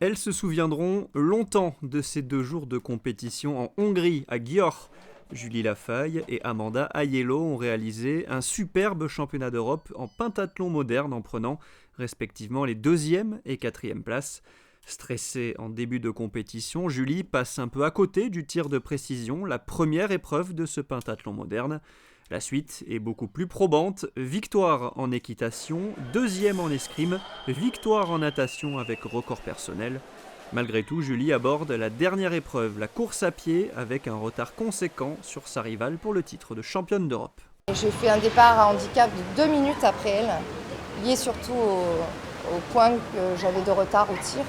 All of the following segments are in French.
Elles se souviendront longtemps de ces 2 jours de compétition en Hongrie, à Győr. Julie Lafaille et Amanda Aiello ont réalisé un superbe championnat d'Europe en pentathlon moderne en prenant respectivement les 2e et 4e places. Stressée en début de compétition, Julie passe un peu à côté du tir de précision, la première épreuve de ce pentathlon moderne. La suite est beaucoup plus probante, victoire en équitation, 2e en escrime, victoire en natation avec record personnel. Malgré tout, Julie aborde la dernière épreuve, la course à pied, avec un retard conséquent sur sa rivale pour le titre de championne d'Europe. J'ai fait un départ à handicap de 2 minutes après elle, lié surtout au point que j'avais de retard au tir,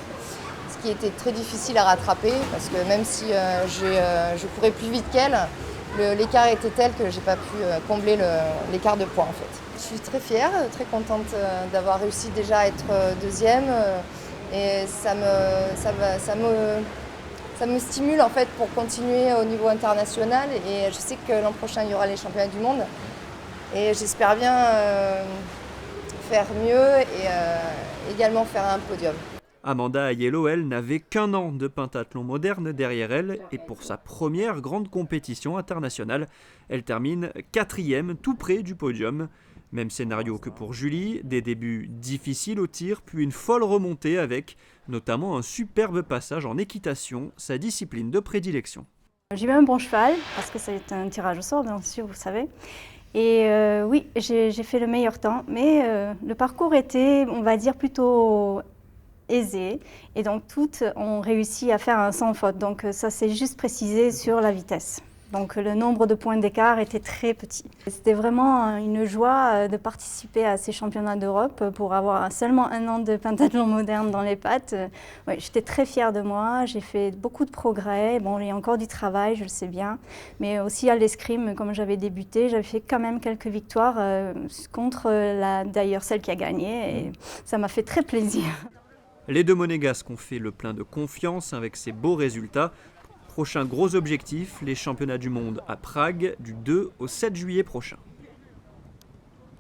ce qui était très difficile à rattraper parce que même si je courais plus vite qu'elle, l'écart était tel que je n'ai pas pu combler l'écart de points en fait. Je suis très fière, très contente d'avoir réussi déjà à être 2e et ça me stimule en fait pour continuer au niveau international et je sais que l'an prochain il y aura les championnats du monde et j'espère bien faire mieux et également faire un podium. Amanda Aiello, elle, n'avait qu'1 an de pentathlon moderne derrière elle et pour sa première grande compétition internationale, elle termine 4e tout près du podium. Même scénario que pour Julie, des débuts difficiles au tir, puis une folle remontée avec notamment un superbe passage en équitation, sa discipline de prédilection. J'ai eu un bon cheval, parce que c'est un tirage au sort, bien sûr, vous savez. Et oui, j'ai fait le meilleur temps, mais le parcours était, on va dire, plutôt aisé. Et donc, toutes ont réussi à faire un sans faute. Donc, ça s'est juste précisé sur la vitesse. Donc, le nombre de points d'écart était très petit. C'était vraiment une joie de participer à ces championnats d'Europe pour avoir seulement 1 an de pentathlon moderne dans les pattes. Ouais, j'étais très fière de moi, j'ai fait beaucoup de progrès. Bon, il y a encore du travail, je le sais bien. Mais aussi à l'escrime, comme j'avais débuté, j'avais fait quand même quelques victoires contre d'ailleurs celle qui a gagné. Et ça m'a fait très plaisir. Les 2 monégasques ont fait le plein de confiance avec ces beaux résultats. Prochain gros objectif, les championnats du monde à Prague du 2 au 7 juillet prochain.